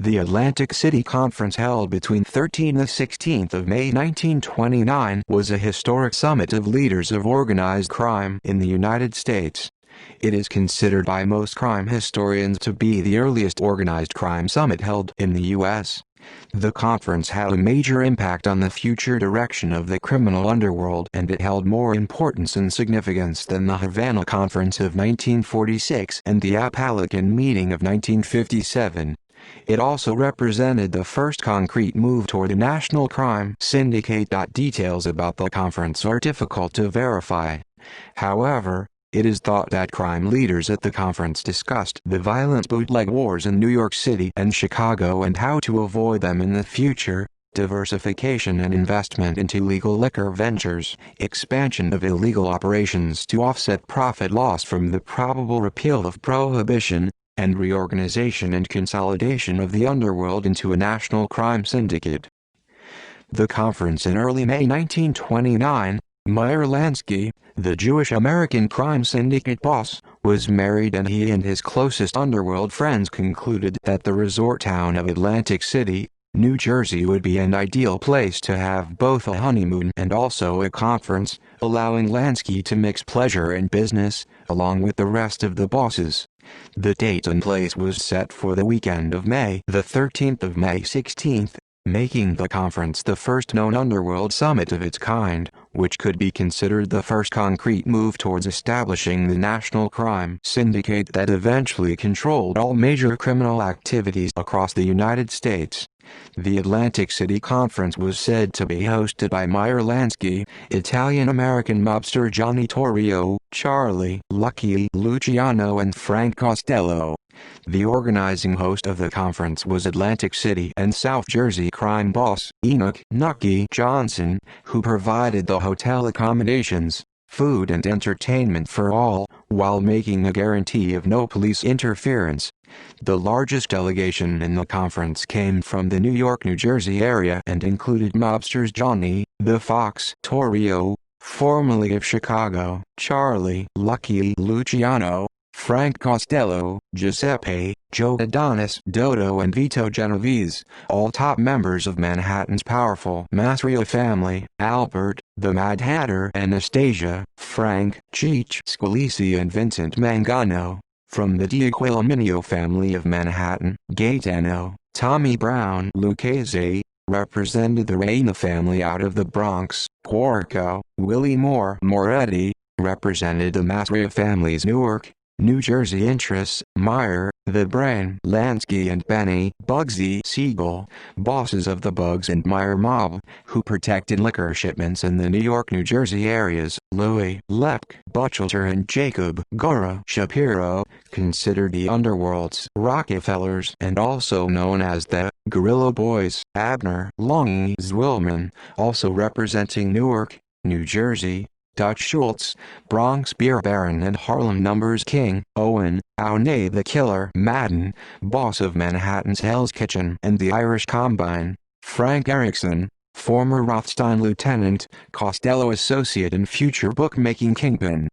The Atlantic City Conference, held between 13 and 16 May 1929, was a historic summit of leaders of organized crime in the United States. It is considered by most crime historians to be the earliest organized crime summit held in the U.S. The conference had a major impact on the future direction of the criminal underworld, and it held more importance and significance than the Havana Conference of 1946 and the Apalachin Meeting of 1957. It also represented the first concrete move toward a national crime syndicate. Details about the conference are difficult to verify. However, it is thought that crime leaders at the conference discussed the violent bootleg wars in New York City and Chicago and how to avoid them in the future, diversification and investment into legal liquor ventures, expansion of illegal operations to offset profit loss from the probable repeal of prohibition, and reorganization and consolidation of the underworld into a national crime syndicate. The conference in early May 1929, Meyer Lansky, the Jewish-American crime syndicate boss, was married, and he and his closest underworld friends concluded that the resort town of Atlantic City, New Jersey would be an ideal place to have both a honeymoon and also a conference, allowing Lansky to mix pleasure and business, along with the rest of the bosses. The date and place was set for the weekend of May the 13th of May 16th, making the conference the first known underworld summit of its kind, which could be considered the first concrete move towards establishing the national crime syndicate that eventually controlled all major criminal activities across the United States. The Atlantic City Conference was said to be hosted by Meyer Lansky, Italian-American mobster Johnny Torrio, Charlie Lucky Luciano, and Frank Costello. The organizing host of the conference was Atlantic City and South Jersey crime boss Enoch "Nucky" Johnson, who provided the hotel accommodations, food and entertainment for all, while making a guarantee of no police interference. The largest delegation in the conference came from the New York-New Jersey area and included mobsters Johnny "The Fox" Torrio, formerly of Chicago, Charlie Lucky Luciano, Frank Costello, Giuseppe, Joe Adonis, Dodo, and Vito Genovese, all top members of Manhattan's powerful Mafia family, Albert, the Mad Hatter, Anastasia, Frank, Cheech Scalisi, and Vincent Mangano. From the D'Aquilamino family of Manhattan, Gaetano, Tommy Brown Lucchese, represented the Reina family out of the Bronx. Porco, Willie Moretti, represented the Mafia family's Newark, New Jersey interests. Meyer, the Brain, Lansky, and Benny Bugsy Siegel, bosses of the Bugs and Meyer mob, who protected liquor shipments in the New York-New Jersey areas. Louis Lepke Buchalter and Jacob Gora Shapiro, considered the underworld's Rockefellers and also known as the Guerrilla Boys. Abner Long Zwillman, also representing Newark, New Jersey. Dutch Schultz, Bronx beer baron and Harlem numbers king. Owen Aune the Killer Madden, boss of Manhattan's Hell's Kitchen and the Irish Combine. Frank Erickson, former Rothstein lieutenant, Costello associate and future bookmaking kingpin.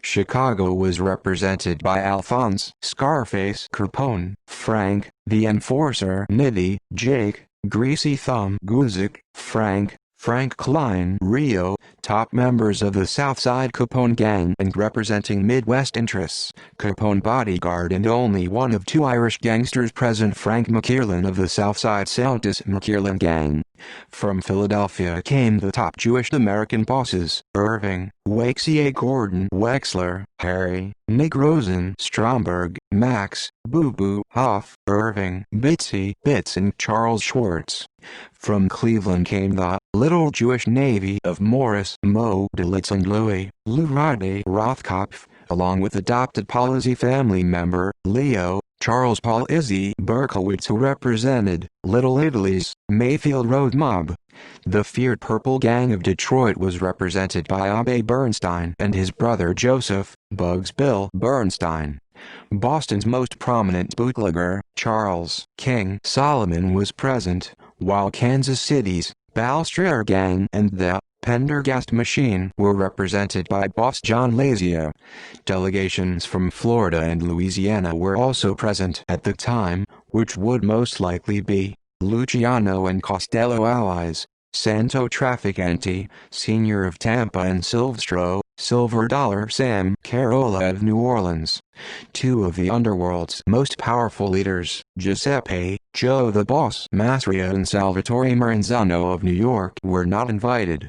Chicago was represented by Alphonse Scarface Capone, Frank, the Enforcer Nitty, Jake, Greasy Thumb Guzik, Frank Klein Rio, top members of the Southside Capone gang and representing Midwest interests, Capone bodyguard and only one of two Irish gangsters present. Frank McKierlan of the Southside Celtis McKierlan gang. From Philadelphia came the top Jewish American bosses: Irving, Wakesie Gordon Wexler, Harry, Nick Rosen Stromberg, Max, Boo Boo Hoff, Irving, Bitsy Bits, and Charles Schwartz. From Cleveland came the Little Jewish Navy of Morris, Mo Delitz, and Louis Lurade Rothkopf, along with adopted Paul Izzy family member, Leo, Charles Paul Izzy Berkowitz, who represented Little Italy's Mayfield Road mob. The feared Purple Gang of Detroit was represented by Abe Bernstein and his brother Joseph, Bugs Bill Bernstein. Boston's most prominent bootlegger, Charles King Solomon, was present, while Kansas City's Balstrier Gang and the Pendergast Machine were represented by boss John Lazia. Delegations from Florida and Louisiana were also present at the time, which would most likely be Luciano and Costello allies, Santo Trafficante, Sr. of Tampa and Silvestro, Silver Dollar Sam Carola of New Orleans. Two of the underworld's most powerful leaders, Giuseppe, Joe the Boss Masria and Salvatore Maranzano of New York, were not invited.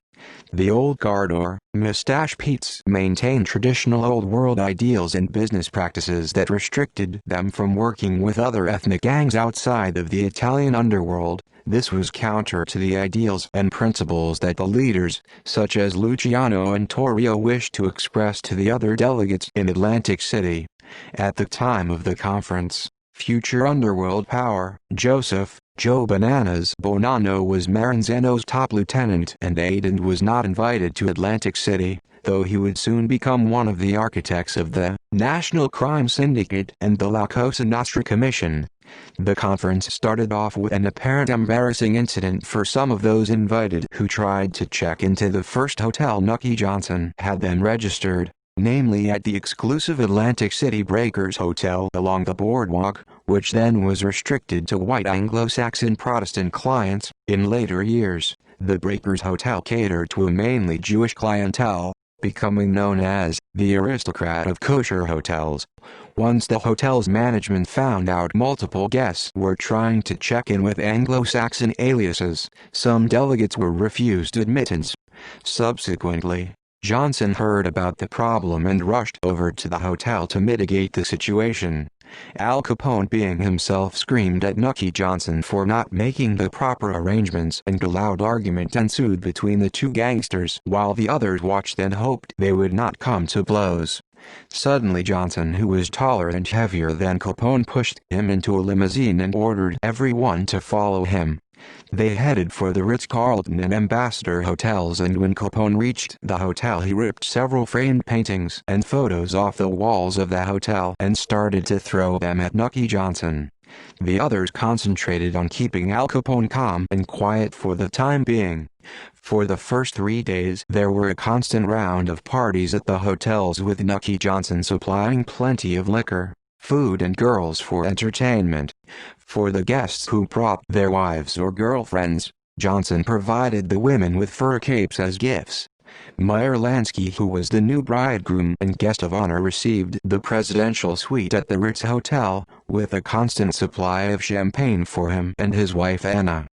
The old guard or Mustache Pete's maintained traditional old world ideals and business practices that restricted them from working with other ethnic gangs outside of the Italian underworld. This was counter to the ideals and principles that the leaders, such as Luciano and Torrio, wished to express to the other delegates in Atlantic City. At the time of the conference, future underworld power, Joseph Joe Bananas Bonanno was Maranzano's top lieutenant and aide and was not invited to Atlantic City, though he would soon become one of the architects of the National Crime Syndicate and the La Cosa Nostra Commission. The conference started off with an apparent embarrassing incident for some of those invited who tried to check into the first hotel Nucky Johnson had them registered, namely at the exclusive Atlantic City Breakers Hotel along the boardwalk, which then was restricted to white Anglo-Saxon Protestant clients. In later years, the Breakers Hotel catered to a mainly Jewish clientele, becoming known as the aristocrat of kosher hotels. Once the hotel's management found out multiple guests were trying to check in with Anglo-Saxon aliases, some delegates were refused admittance. Subsequently, Johnson heard about the problem and rushed over to the hotel to mitigate the situation. Al Capone being himself screamed at Nucky Johnson for not making the proper arrangements, and a loud argument ensued between the two gangsters while the others watched and hoped they would not come to blows. Suddenly Johnson, who was taller and heavier than Capone, pushed him into a limousine and ordered everyone to follow him. They headed for the Ritz-Carlton and Ambassador hotels, and when Capone reached the hotel he ripped several framed paintings and photos off the walls of the hotel and started to throw them at Nucky Johnson. The others concentrated on keeping Al Capone calm and quiet for the time being. For the first 3 days there were a constant round of parties at the hotels, with Nucky Johnson supplying plenty of liquor, food and girls for entertainment. For the guests who brought their wives or girlfriends, Johnson provided the women with fur capes as gifts. Meyer Lansky, who was the new bridegroom and guest of honor, received the presidential suite at the Ritz Hotel, with a constant supply of champagne for him and his wife Anna.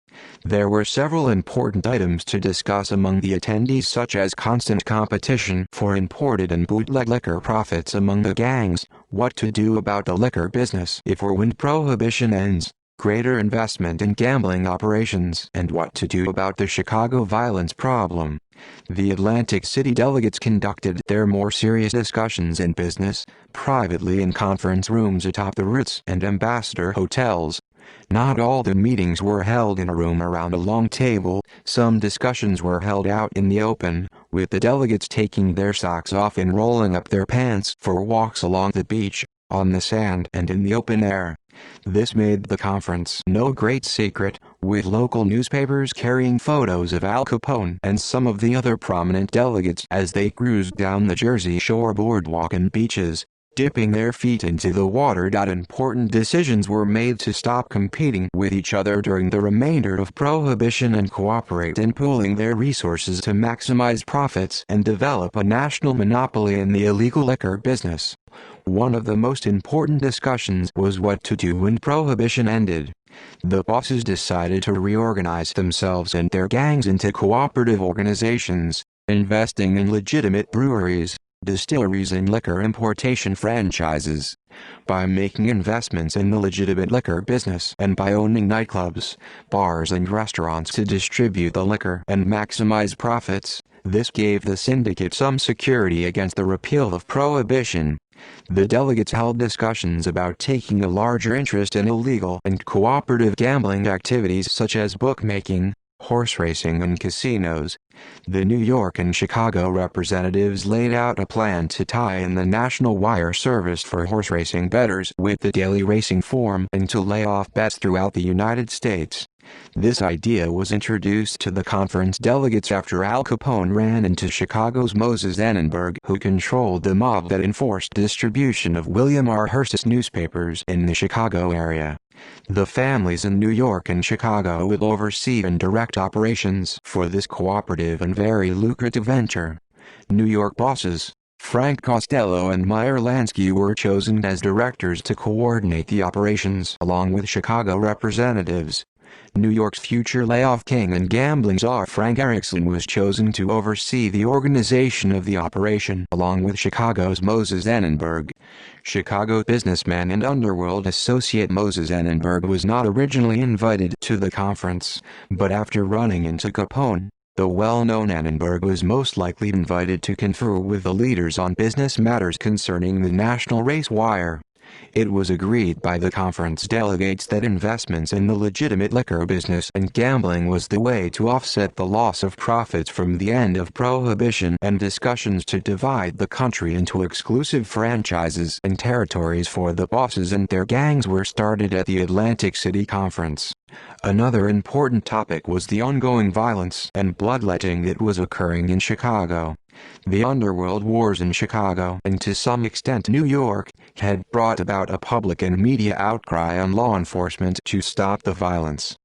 There were several important items to discuss among the attendees, such as constant competition for imported and bootleg liquor profits among the gangs, what to do about the liquor business if or when prohibition ends, greater investment in gambling operations, and what to do about the Chicago violence problem. The Atlantic City delegates conducted their more serious discussions in business, privately in conference rooms atop the Ritz and Ambassador hotels. Not all the meetings were held in a room around a long table. Some discussions were held out in the open, with the delegates taking their socks off and rolling up their pants for walks along the beach, on the sand and in the open air. This made the conference no great secret, with local newspapers carrying photos of Al Capone and some of the other prominent delegates as they cruised down the Jersey Shore boardwalk and beaches, dipping their feet into the water. Important decisions were made to stop competing with each other during the remainder of Prohibition and cooperate in pooling their resources to maximize profits and develop a national monopoly in the illegal liquor business. One of the most important discussions was what to do when Prohibition ended. The bosses decided to reorganize themselves and their gangs into cooperative organizations, investing in legitimate breweries, distilleries and liquor importation franchises. By making investments in the legitimate liquor business and by owning nightclubs, bars and restaurants to distribute the liquor and maximize profits, this gave the syndicate some security against the repeal of Prohibition. The delegates held discussions about taking a larger interest in illegal and cooperative gambling activities such as bookmaking, horse racing and casinos. The New York and Chicago representatives laid out a plan to tie in the national wire service for horse racing bettors with the daily racing form and to lay off bets throughout the United States. This idea was introduced to the conference delegates after Al Capone ran into Chicago's Moses Annenberg, who controlled the mob that enforced distribution of William R. Hearst's newspapers in the Chicago area. The families in New York and Chicago would oversee and direct operations for this cooperative and very lucrative venture. New York bosses, Frank Costello and Meyer Lansky, were chosen as directors to coordinate the operations along with Chicago representatives. New York's future layoff king and gambling czar Frank Erickson was chosen to oversee the organization of the operation along with Chicago's Moses Annenberg. Chicago businessman and underworld associate Moses Annenberg was not originally invited to the conference, but after running into Capone, the well-known Annenberg was most likely invited to confer with the leaders on business matters concerning the national race wire. It was agreed by the conference delegates that investments in the legitimate liquor business and gambling was the way to offset the loss of profits from the end of Prohibition, and discussions to divide the country into exclusive franchises and territories for the bosses and their gangs were started at the Atlantic City Conference. Another important topic was the ongoing violence and bloodletting that was occurring in Chicago. The underworld wars in Chicago, and to some extent New York, had brought about a public and media outcry on law enforcement to stop the violence.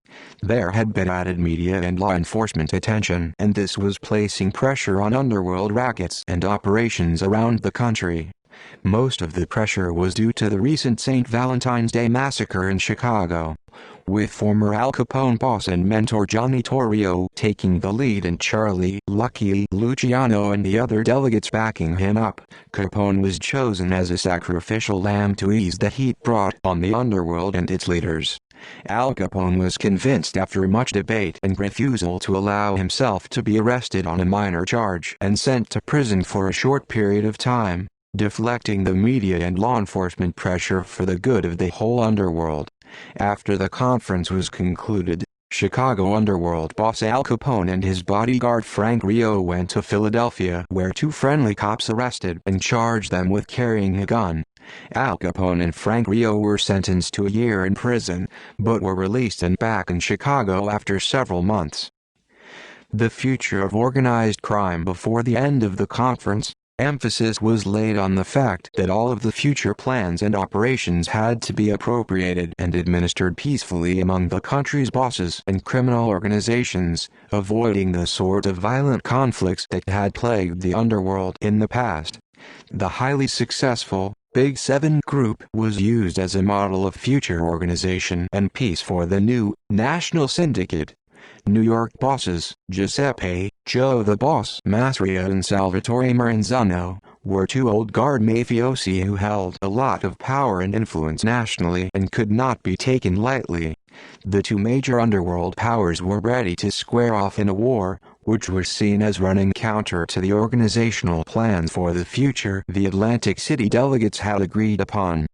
There had been added media and law enforcement attention, and this was placing pressure on underworld rackets and operations around the country. Most of the pressure was due to the recent St. Valentine's Day massacre in Chicago, with former Al Capone boss and mentor Johnny Torrio taking the lead and Charlie "Lucky" Luciano and the other delegates backing him up. Capone was chosen as a sacrificial lamb to ease the heat brought on the underworld and its leaders. Al Capone was convinced after much debate and refusal to allow himself to be arrested on a minor charge and sent to prison for a short period of time, deflecting the media and law enforcement pressure for the good of the whole underworld. After the conference was concluded, Chicago underworld boss Al Capone and his bodyguard Frank Rio went to Philadelphia, where two friendly cops arrested and charged them with carrying a gun. Al Capone and Frank Rio were sentenced to a year in prison, but were released and back in Chicago after several months. The future of organized crime. Before the end of the conference, emphasis was laid on the fact that all of the future plans and operations had to be appropriated and administered peacefully among the country's bosses and criminal organizations, avoiding the sort of violent conflicts that had plagued the underworld in the past. The highly successful Big Seven Group was used as a model of future organization and peace for the new National Syndicate. New York bosses, Giuseppe "Joe the Boss" Masria and Salvatore Maranzano, were two old guard mafiosi who held a lot of power and influence nationally and could not be taken lightly. The two major underworld powers were ready to square off in a war, which was seen as running counter to the organizational plans for the future the Atlantic City delegates had agreed upon.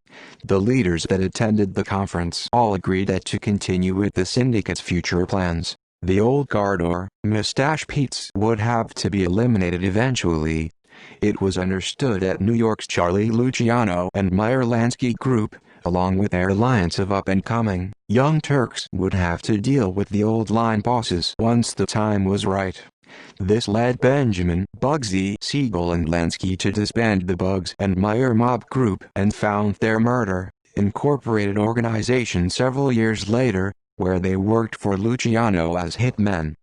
The leaders that attended the conference all agreed that to continue with the syndicate's future plans, the old guard or Mustache Pete's would have to be eliminated eventually. It was understood that New York's Charlie Luciano and Meyer Lansky Group, along with their alliance of up-and-coming Young Turks, would have to deal with the old line bosses once the time was right. This led Benjamin "Bugsy" Siegel and Lansky to disband the Bugs and Meyer Mob Group and found their Murder, Incorporated organization several years later, where they worked for Luciano as hitmen.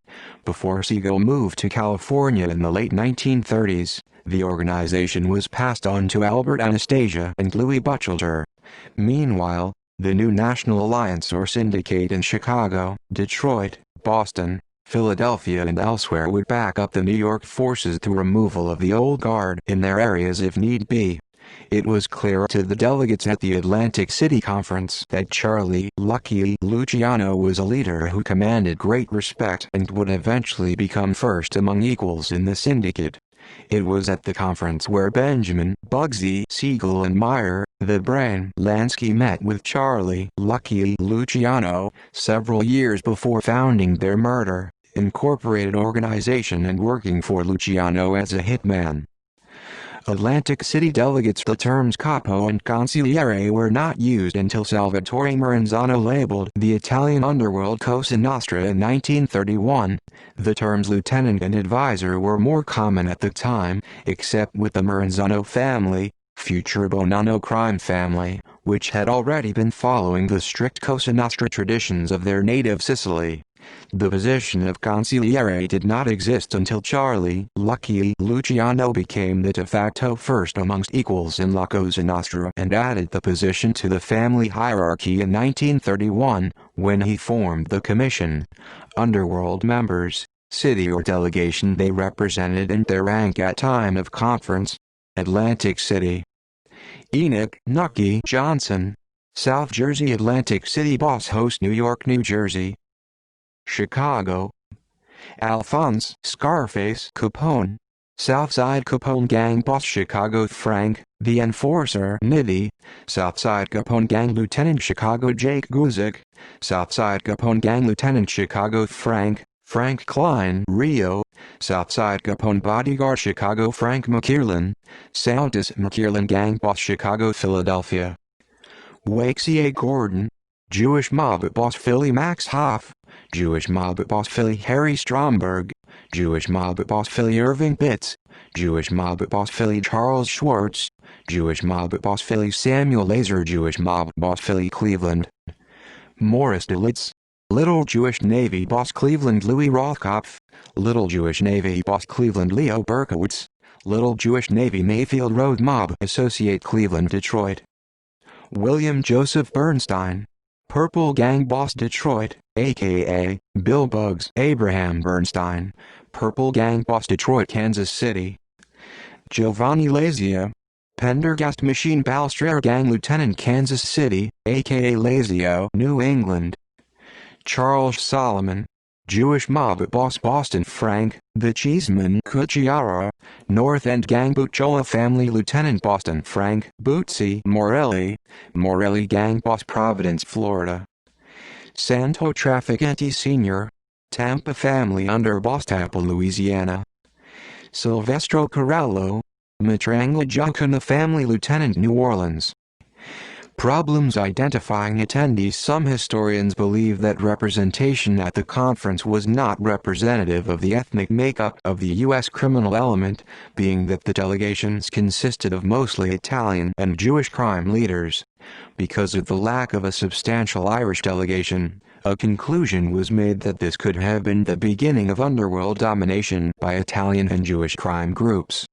Before Siegel moved to California in the late 1930s, the organization was passed on to Albert Anastasia and Louis Buchalter. Meanwhile, the new National Alliance or Syndicate in Chicago, Detroit, Boston, Philadelphia and elsewhere would back up the New York forces through removal of the old guard in their areas if need be. It was clear to the delegates at the Atlantic City Conference that Charlie "Lucky" Luciano was a leader who commanded great respect and would eventually become first among equals in the syndicate. It was at the conference where Benjamin "Bugsy" Siegel and Meyer, the Brain Lansky met with Charlie "Lucky" Luciano several years before founding their Murder, Incorporated organization and working for Luciano as a hitman. Atlantic City delegates. The terms capo and consigliere were not used until Salvatore Maranzano labeled the Italian underworld Cosa Nostra in 1931. The terms lieutenant and advisor were more common at the time, except with the Maranzano family, future Bonanno crime family, which had already been following the strict Cosa Nostra traditions of their native Sicily. The position of consigliere did not exist until Charlie "Lucky" Luciano became the de facto first amongst equals in La Cosa Nostra and added the position to the family hierarchy in 1931, when he formed the commission. Underworld members, city or delegation they represented, and their rank at time of conference. Atlantic City. Enoch "Nucky" Johnson, South Jersey. Atlantic City boss host. New York, New Jersey. Chicago. Alphonse "Scarface" Capone, Southside Capone gang boss. Chicago. Frank the Enforcer Nitti, Southside Capone gang lieutenant. Chicago. Jake Guzik, Southside Capone gang lieutenant. Chicago. Frank Klein Rio, Southside Capone bodyguard. Chicago. Frank McKierlin, Countess McKierlin gang boss. Chicago. Philadelphia. Wake C.A. Gordon, Jewish mob boss. Philly. Max Hoff, Jewish mob boss. Philly. Harry Stromberg, Jewish mob boss. Philly. Irving Pitts, Jewish mob boss. Philly. Charles Schwartz, Jewish mob boss. Philly. Samuel Laser, Jewish mob boss. Philly. Cleveland. Morris Dulitz, Little Jewish Navy boss. Cleveland. Louis Rothkopf, Little Jewish Navy boss. Cleveland. Leo Berkowitz, Little Jewish Navy Mayfield Road mob associate. Cleveland. Detroit. William Joseph Bernstein, Purple Gang boss. Detroit, a.k.a. Bill Bugs. Abraham Bernstein, Purple Gang boss. Detroit. Kansas City. Giovanni Lazio, Pendergast Machine Balstrare gang lieutenant. Kansas City, a.k.a. Lazio. New England. Charles Solomon, Jewish mob boss. Boston. Frank the Cheeseman Cucciara, North End gang Bucciolo family lieutenant. Boston. Frank Bootsy Morelli gang boss. Providence, Florida. Santo Trafficante Sr., Tampa family underboss. Tampa, Louisiana. Silvestro Corallo, Matrangla Jacana family lieutenant. New Orleans. Problems identifying attendees. Some historians believe that representation at the conference was not representative of the ethnic makeup of the U.S. criminal element, being that the delegations consisted of mostly Italian and Jewish crime leaders. Because of the lack of a substantial Irish delegation, a conclusion was made that this could have been the beginning of underworld domination by Italian and Jewish crime groups.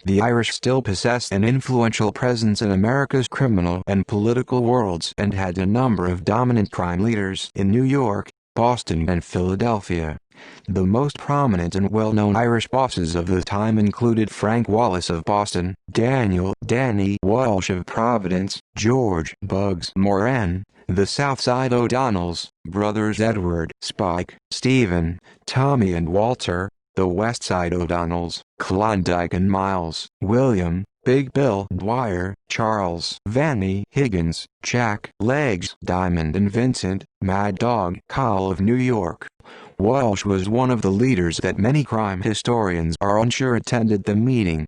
The Irish still possessed an influential presence in America's criminal and political worlds and had a number of dominant crime leaders in New York, Boston, and Philadelphia. The most prominent and well-known Irish bosses of the time included Frank Wallace of Boston, Daniel "Danny" Walsh of Providence, George "Bugs" Moran, the Southside O'Donnells, brothers Edward, Spike, Stephen, Tommy and Walter, the Westside O'Donnells, Klondike and Miles, William, Big Bill Dwyer, Charles Vanny Higgins, Jack Legs Diamond, and Vincent Mad Dog Call of New York. Walsh was one of the leaders that many crime historians are unsure attended the meeting.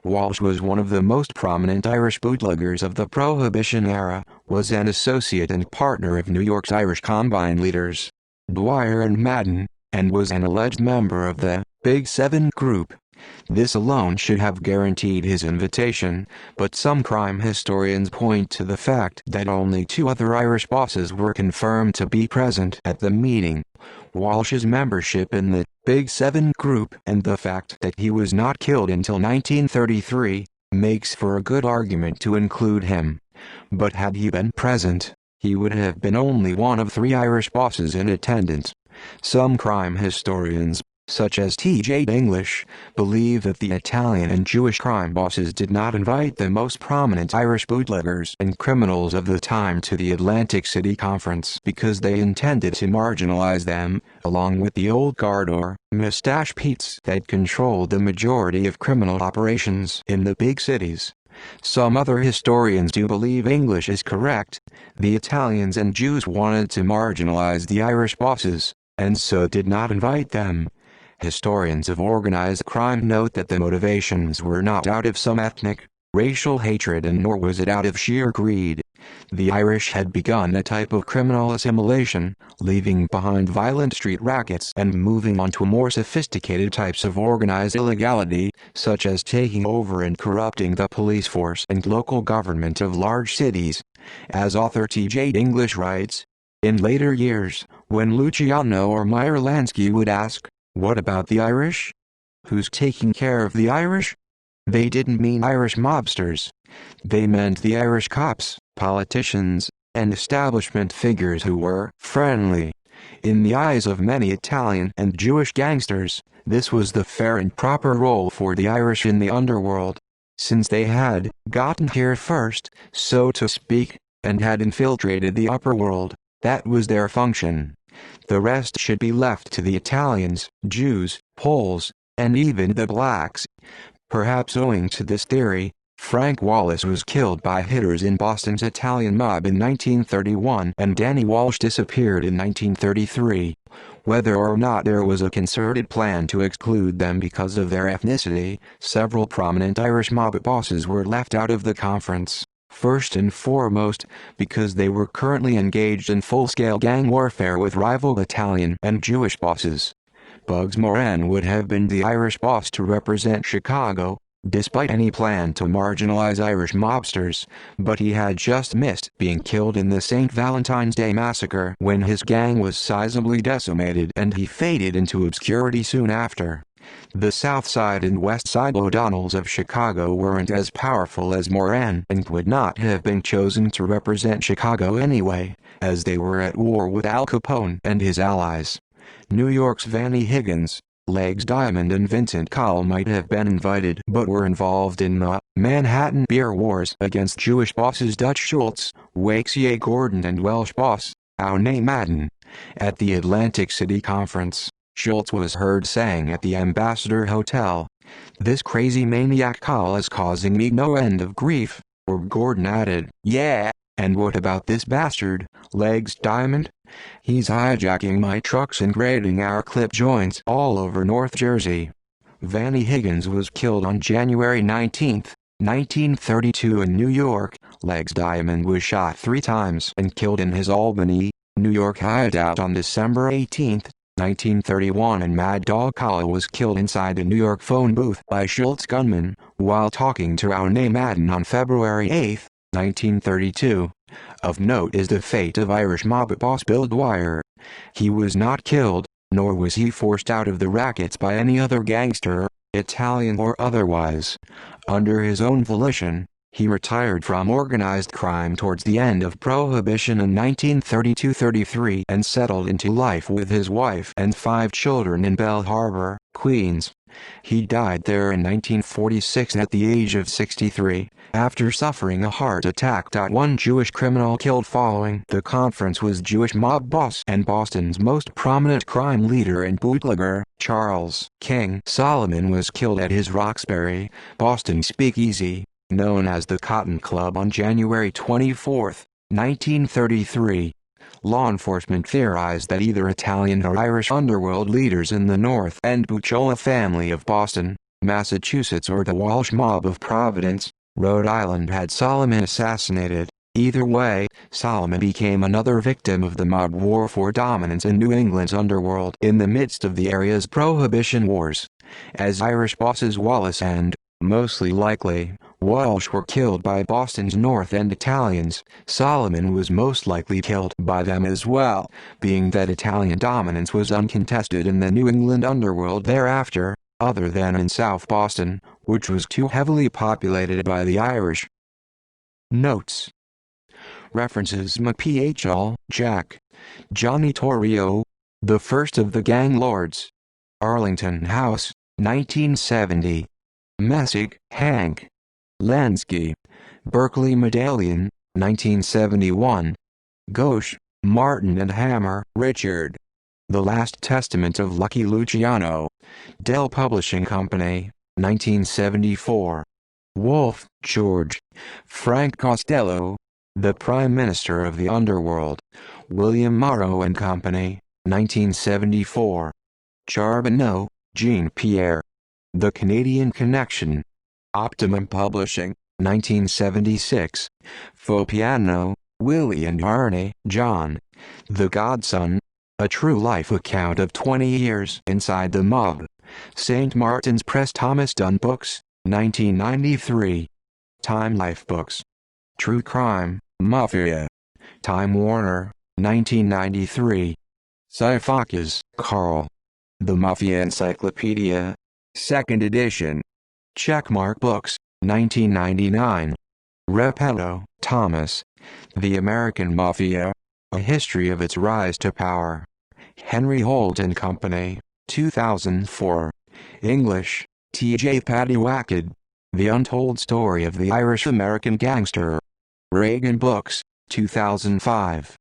Walsh was one of the most prominent Irish bootleggers of the Prohibition era, was an associate and partner of New York's Irish Combine leaders, Dwyer and Madden, and was an alleged member of the Big Seven group. This alone should have guaranteed his invitation, but some crime historians point to the fact that only two other Irish bosses were confirmed to be present at the meeting. Walsh's membership in the Big Seven group and the fact that he was not killed until 1933 makes for a good argument to include him. But had he been present, he would have been only one of three Irish bosses in attendance. Some crime historians, such as T.J. English, believe that the Italian and Jewish crime bosses did not invite the most prominent Irish bootleggers and criminals of the time to the Atlantic City Conference because they intended to marginalize them, along with the old guard or mustache Petes that controlled the majority of criminal operations in the big cities. Some other historians do believe English is correct. The Italians and Jews wanted to marginalize the Irish bosses, and so did not invite them. Historians of organized crime note that the motivations were not out of some ethnic, racial hatred, and nor was it out of sheer greed. The Irish had begun a type of criminal assimilation, leaving behind violent street rackets and moving on to more sophisticated types of organized illegality, such as taking over and corrupting the police force and local government of large cities. As author T.J. English writes, in later years, when Luciano or Meyer Lansky would ask, "What about the Irish? Who's taking care of the Irish?" they didn't mean Irish mobsters. They meant the Irish cops, politicians, and establishment figures who were friendly. In the eyes of many Italian and Jewish gangsters, this was the fair and proper role for the Irish in the underworld. Since they had gotten here first, so to speak, and had infiltrated the upper world, that was their function. The rest should be left to the Italians, Jews, Poles, and even the blacks. Perhaps owing to this theory, Frank Wallace was killed by hitters in Boston's Italian mob in 1931 and Danny Walsh disappeared in 1933. Whether or not there was a concerted plan to exclude them because of their ethnicity, several prominent Irish mob bosses were left out of the conference. First and foremost, because they were currently engaged in full-scale gang warfare with rival Italian and Jewish bosses. Bugs Moran would have been the Irish boss to represent Chicago, despite any plan to marginalize Irish mobsters, but he had just missed being killed in the St. Valentine's Day massacre when his gang was sizably decimated and he faded into obscurity soon after. The South Side and West Side O'Donnells of Chicago weren't as powerful as Moran and would not have been chosen to represent Chicago anyway, as they were at war with Al Capone and his allies. New York's Vannie Higgins, Legs Diamond and Vincent Cowell might have been invited but were involved in the Manhattan Beer Wars against Jewish bosses Dutch Schultz, Wakesie Gordon and Welsh boss, Owney Madden. At the Atlantic City Conference, Schultz was heard saying at the Ambassador Hotel, "This crazy maniac Cowell is causing me no end of grief," or Gordon added, "Yeah, and what about this bastard, Legs Diamond? He's hijacking my trucks and grading our clip joints all over North Jersey." Vannie Higgins was killed on January 19, 1932 in New York. Legs Diamond was shot 3 times and killed in his Albany, New York hideout on December 18, 1931, and Mad Dog Cowell was killed inside a New York phone booth by Schultz gunmen while talking to Owney Madden on February 8, 1932. Of note is the fate of Irish mob boss Bill Dwyer. He was not killed, nor was he forced out of the rackets by any other gangster, Italian or otherwise. Under his own volition, he retired from organized crime towards the end of Prohibition in 1932-33 and settled into life with his wife and 5 children in Belle Harbor, Queens. He died there in 1946 at the age of 63, after suffering a heart attack. One Jewish criminal killed following the conference was Jewish mob boss and Boston's most prominent crime leader and bootlegger, Charles King Solomon, was killed at his Roxbury, Boston speakeasy, known as the Cotton Club, on January 24, 1933. Law enforcement theorized that either Italian or Irish underworld leaders in the North End Buciola family of Boston, Massachusetts, or the Walsh mob of Providence, Rhode Island had Solomon assassinated. Either way, Solomon became another victim of the mob war for dominance in New England's underworld in the midst of the area's Prohibition wars. As Irish bosses Wallace and, mostly likely, Walsh were killed by Boston's North End Italians, Solomon was most likely killed by them as well, being that Italian dominance was uncontested in the New England underworld thereafter, other than in South Boston, which was too heavily populated by the Irish. Notes. References: McPhl, Jack. Johnny Torrio, The First of the Gang Lords. Arlington House, 1970. Messig, Hank. Lansky. Berkeley Medallion, 1971. Ghosh, Martin and Hammer, Richard. The Last Testament of Lucky Luciano. Dell Publishing Company, 1974. Wolfe, George. Frank Costello. The Prime Minister of the Underworld. William Morrow and Company, 1974. Charbonneau, Jean-Pierre. The Canadian Connection. Optimum Publishing, 1976. Faux Piano, Willie and Arne, John. The Godson. A True Life Account of 20 Years Inside the Mob. St. Martin's Press. Thomas Dunn Books, 1993. Time Life Books. True Crime, Mafia. Time Warner, 1993. Sifakis, Carl. The Mafia Encyclopedia. 2nd edition. Checkmark Books, 1999. Repetto, Thomas. The American Mafia. A History of Its Rise to Power. Henry Holt and Company, 2004. English, T.J. Paddywackett. The Untold Story of the Irish-American Gangster. Reagan Books, 2005.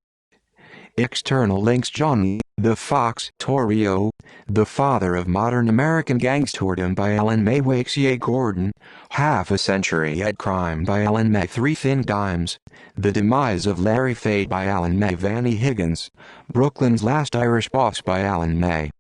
External links. Johnny, the Fox Torrio, The Father of Modern American Gangsterdom by Ellen May Wakesie Gordon, Half a Century at Crime by Ellen May. Three Thin Dimes, The Demise of Larry Fade by Ellen May. Vannie Higgins, Brooklyn's Last Irish Boss by Ellen May.